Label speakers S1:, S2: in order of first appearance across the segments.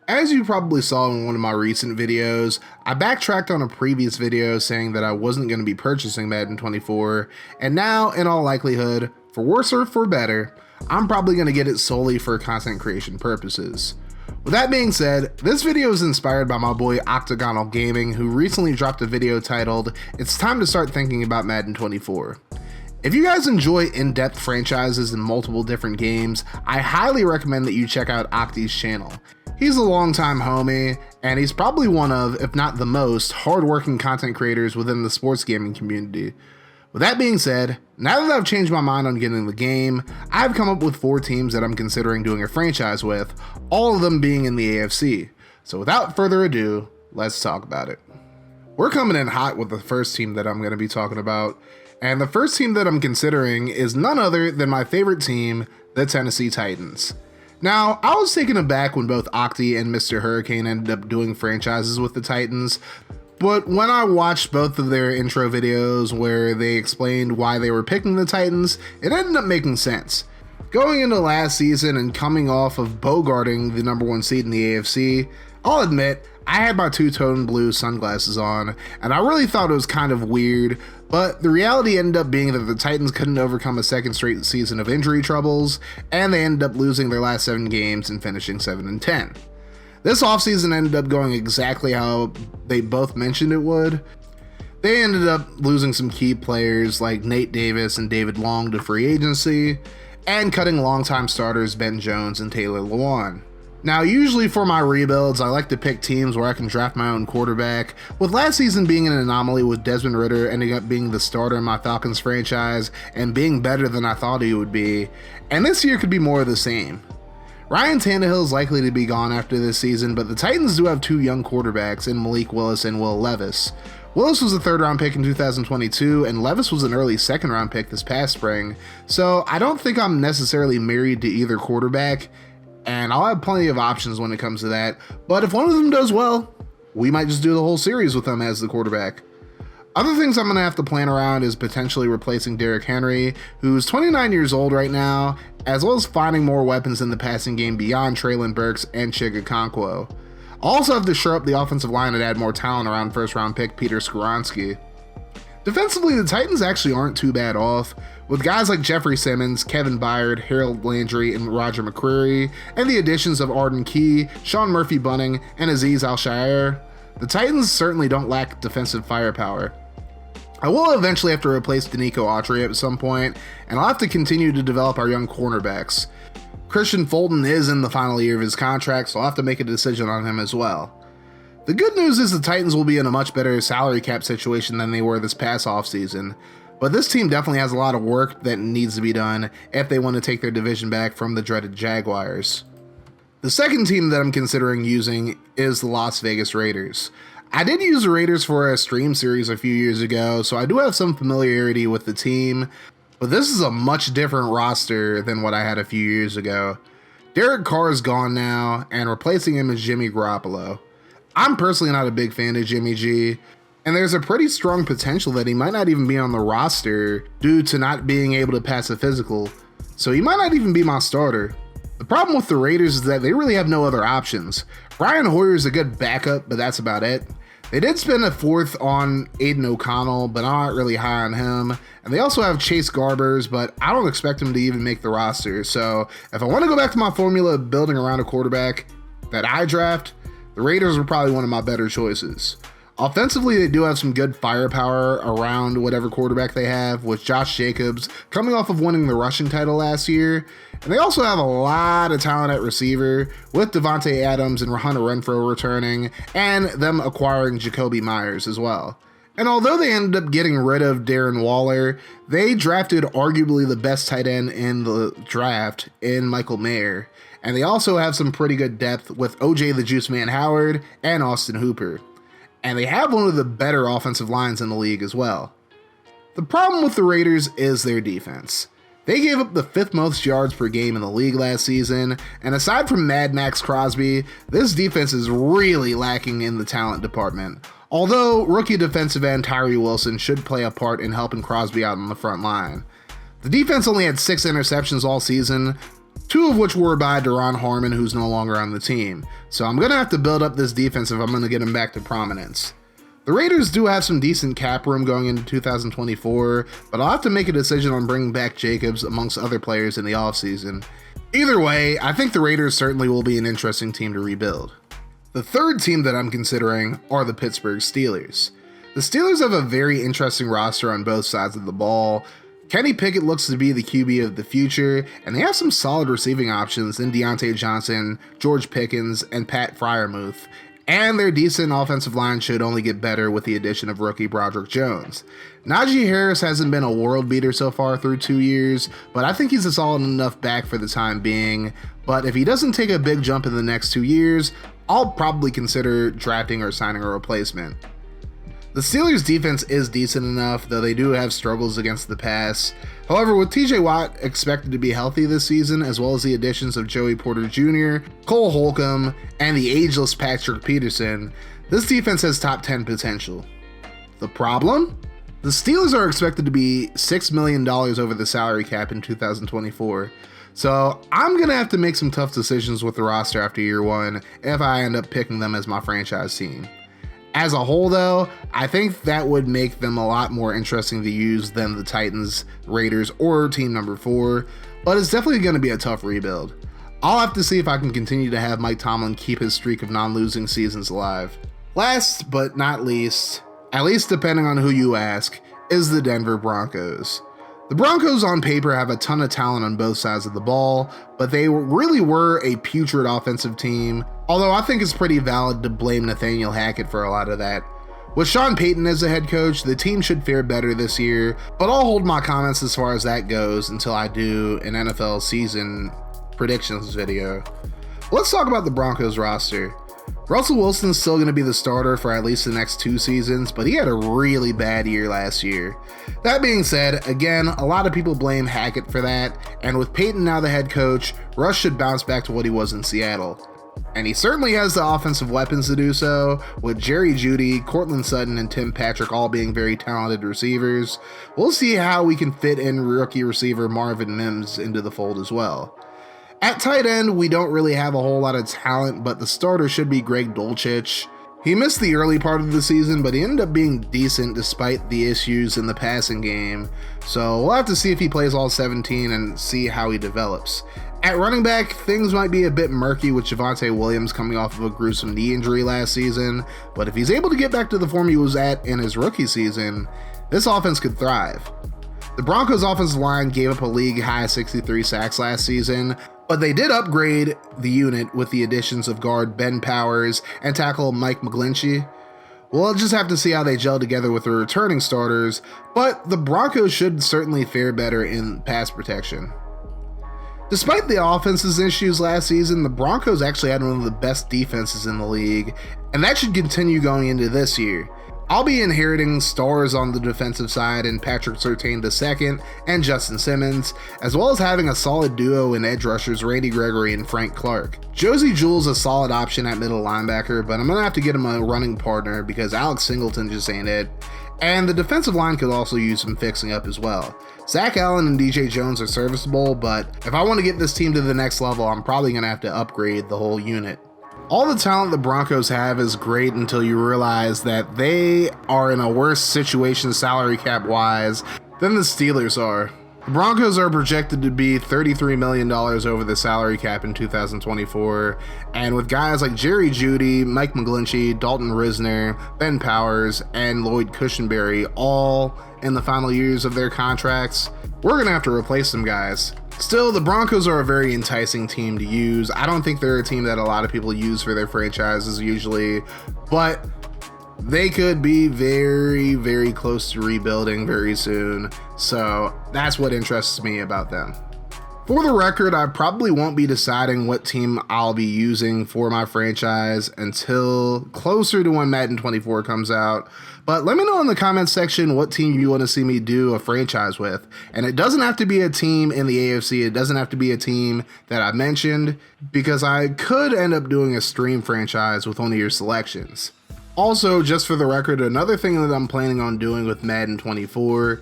S1: As you probably saw in one of my recent videos, I backtracked on a previous video saying that I wasn't going to be purchasing Madden 24, and now, in all likelihood, for worse or for better, I'm probably going to get it solely for content creation purposes. With that being said, this video is inspired by my boy Octagonal Gaming, who recently dropped a video titled, "It's time to start thinking about Madden 24. If you guys enjoy in-depth franchises in multiple different games, I highly recommend that you check out Octi's channel. He's a longtime homie, and he's probably one of, if not the most, hardworking content creators within the sports gaming community. With that being said, now that I've changed my mind on getting the game, I've come up with 4 teams that I'm considering doing a franchise with, all of them being in the AFC. So without further ado, let's talk about it. We're coming in hot with the first team that I'm going to be talking about, and the first team that I'm considering is none other than my favorite team, the Tennessee Titans. Now, I was taken aback when both Octi and Mr. Hurricane ended up doing franchises with the Titans, but when I watched both of their intro videos where they explained why they were picking the Titans, it ended up making sense. Going into last season and coming off of bogarting the #1 seed in the AFC, I'll admit, I had my two-tone blue sunglasses on, and I really thought it was kind of weird, but the reality ended up being that the Titans couldn't overcome a second straight season of injury troubles, and they ended up losing their last 7 games and finishing 7-10. This offseason ended up going exactly how they both mentioned it would. They ended up losing some key players like Nate Davis and David Long to free agency, and cutting longtime starters Ben Jones and Taylor Lewan. Now, usually for my rebuilds, I like to pick teams where I can draft my own quarterback, with last season being an anomaly with Desmond Ridder ending up being the starter in my Falcons franchise and being better than I thought he would be, and this year could be more of the same. Ryan Tannehill is likely to be gone after this season, but the Titans do have 2 young quarterbacks in Malik Willis and Will Levis. Willis was a 3rd-round pick in 2022, and Levis was an early 2nd-round pick this past spring, so I don't think I'm necessarily married to either quarterback, and I'll have plenty of options when it comes to that, but if one of them does well, we might just do the whole series with them as the quarterback. Other things I'm going to have to plan around is potentially replacing Derrick Henry, who's 29 years old right now, as well as finding more weapons in the passing game beyond Treylon Burks and Chig Okonkwo. I'll also have to shore up the offensive line and add more talent around 1st-round pick Peter Skoronski. Defensively, the Titans actually aren't too bad off, with guys like Jeffrey Simmons, Kevin Byard, Harold Landry, and Roger McCreary, and the additions of Arden Key, Sean Murphy-Bunting, and Azeez Al-Shaair. The Titans certainly don't lack defensive firepower. I will eventually have to replace Danico Autry at some point, and I'll have to continue to develop our young cornerbacks. Christian Fulton is in the final year of his contract, so I'll have to make a decision on him as well. The good news is the Titans will be in a much better salary cap situation than they were this past offseason, but this team definitely has a lot of work that needs to be done if they want to take their division back from the dreaded Jaguars. The second team that I'm considering using is the Las Vegas Raiders. I did use the Raiders for a stream series a few years ago, so I do have some familiarity with the team, but this is a much different roster than what I had a few years ago. Derek Carr is gone now, and replacing him is Jimmy Garoppolo. I'm personally not a big fan of Jimmy G, and there's a pretty strong potential that he might not even be on the roster due to not being able to pass a physical, so he might not even be my starter. The problem with the Raiders is that they really have no other options. Brian Hoyer is a good backup, but that's about it. They did spend a 4th on Aiden O'Connell, but I'm not really high on him. And they also have Chase Garbers, but I don't expect him to even make the roster. So if I want to go back to my formula of building around a quarterback that I draft, the Raiders are probably one of my better choices. Offensively, they do have some good firepower around whatever quarterback they have, with Josh Jacobs coming off of winning the rushing title last year. And they also have a lot of talent at receiver, with Devontae Adams and Hunter Renfrow returning, and them acquiring Jacoby Myers as well. And although they ended up getting rid of Darren Waller, they drafted arguably the best tight end in the draft in Michael Mayer. And they also have some pretty good depth with OJ the Juice Man Howard and Austin Hooper. And they have one of the better offensive lines in the league as well. The problem with the Raiders is their defense. They gave up the 5th most yards per game in the league last season, and aside from Mad Max Crosby, this defense is really lacking in the talent department. Although rookie defensive end Tyree Wilson should play a part in helping Crosby out on the front line. The defense only had 6 interceptions all season, two of which were by Deron Harmon, who's no longer on the team. So I'm going to have to build up this defense if I'm going to get him back to prominence. The Raiders do have some decent cap room going into 2024, but I'll have to make a decision on bringing back Jacobs amongst other players in the offseason. Either way, I think the Raiders certainly will be an interesting team to rebuild. The third team that I'm considering are the Pittsburgh Steelers. The Steelers have a very interesting roster on both sides of the ball. Kenny Pickett looks to be the QB of the future, and they have some solid receiving options in Deontay Johnson, George Pickens, and Pat Freiermuth. And their decent offensive line should only get better with the addition of rookie Broderick Jones. Najee Harris hasn't been a world beater so far through 2 years, but I think he's a solid enough back for the time being. But if he doesn't take a big jump in the next 2 years, I'll probably consider drafting or signing a replacement. The Steelers' defense is decent enough, though they do have struggles against the pass. However, with TJ Watt expected to be healthy this season, as well as the additions of Joey Porter Jr., Cole Holcomb, and the ageless Patrick Peterson, this defense has top 10 potential. The problem? The Steelers are expected to be $6 million over the salary cap in 2024. So I'm going to have to make some tough decisions with the roster after year one if I end up picking them as my franchise team. As a whole, though, I think that would make them a lot more interesting to use than the Titans, Raiders, or team number 4, but it's definitely going to be a tough rebuild. I'll have to see if I can continue to have Mike Tomlin keep his streak of non-losing seasons alive. Last but not least, at least depending on who you ask, is the Denver Broncos. The Broncos on paper have a ton of talent on both sides of the ball, but they really were a putrid offensive team, although I think it's pretty valid to blame Nathaniel Hackett for a lot of that. With Sean Payton as the head coach, the team should fare better this year, but I'll hold my comments as far as that goes until I do an NFL season predictions video. Let's talk about the Broncos roster. Russell Wilson's still going to be the starter for at least the next 2 seasons, but he had a really bad year last year. That being said, again, a lot of people blame Hackett for that, and with Peyton now the head coach, Russ should bounce back to what he was in Seattle. And he certainly has the offensive weapons to do so, with Jerry Jeudy, Courtland Sutton, and Tim Patrick all being very talented receivers. We'll see how we can fit in rookie receiver Marvin Mims into the fold as well. At tight end, we don't really have a whole lot of talent, but the starter should be Greg Dulcich. He missed the early part of the season, but he ended up being decent despite the issues in the passing game. So we'll have to see if he plays all 17 and see how he develops. At running back, things might be a bit murky with Javonte Williams coming off of a gruesome knee injury last season, but if he's able to get back to the form he was at in his rookie season, this offense could thrive. The Broncos offensive line gave up a league-high 63 sacks last season, but they did upgrade the unit with the additions of guard Ben Powers and tackle Mike McGlinchey. We'll just have to see how they gel together with the returning starters, but the Broncos should certainly fare better in pass protection. Despite the offense's issues last season, the Broncos actually had one of the best defenses in the league, and that should continue going into this year. I'll be inheriting stars on the defensive side in Patrick Surtain II and Justin Simmons, as well as having a solid duo in edge rushers Randy Gregory and Frank Clark. Josie Jewell's a solid option at middle linebacker, but I'm going to have to get him a running partner because Alex Singleton just ain't it. And the defensive line could also use some fixing up as well. Zach Allen and DJ Jones are serviceable, but if I want to get this team to the next level, I'm probably going to have to upgrade the whole unit. All the talent the Broncos have is great until you realize that they are in a worse situation salary cap wise than the Steelers are. The Broncos are projected to be $33 million over the salary cap in 2024, and with guys like Jerry Jeudy, Mike McGlinchey, Dalton Risner, Ben Powers, and Lloyd Cushenberry all in the final years of their contracts, we're going to have to replace some guys. Still, the Broncos are a very enticing team to use. I don't think they're a team that a lot of people use for their franchises usually, but they could be very, very close to rebuilding very soon. So that's what interests me about them. For the record, I probably won't be deciding what team I'll be using for my franchise until closer to when Madden 24 comes out. But let me know in the comments section what team you want to see me do a franchise with. And it doesn't have to be a team in the AFC. It doesn't have to be a team that I mentioned, because I could end up doing a stream franchise with one of your selections. Also, just for the record, another thing that I'm planning on doing with Madden 24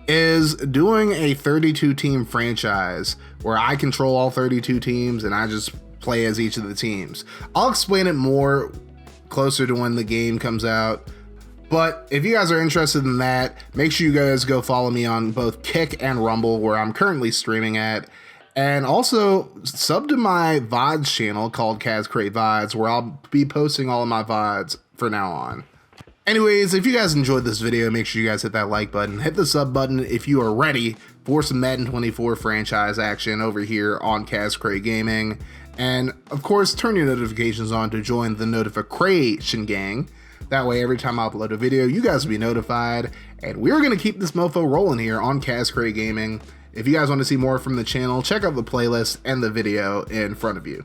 S1: is doing a 32 team franchise where I control all 32 teams and I just play as each of the teams. I'll explain it more closer to when the game comes out. But if you guys are interested in that, make sure you guys go follow me on both Kick and Rumble, where I'm currently streaming at. And also sub to my VODs channel called Kaz Create VODs, where I'll be posting all of my VODs for now on. Anyways, if you guys enjoyed this video, make sure you guys hit that like button, hit the sub button if you are ready for some Madden 24 franchise action over here on Kaz Create Gaming. And of course, turn your notifications on to join the notification gang. That way, every time I upload a video, you guys will be notified. And we're going to keep this mofo rolling here on Kaz Create Gaming. If you guys want to see more from the channel, check out the playlist and the video in front of you.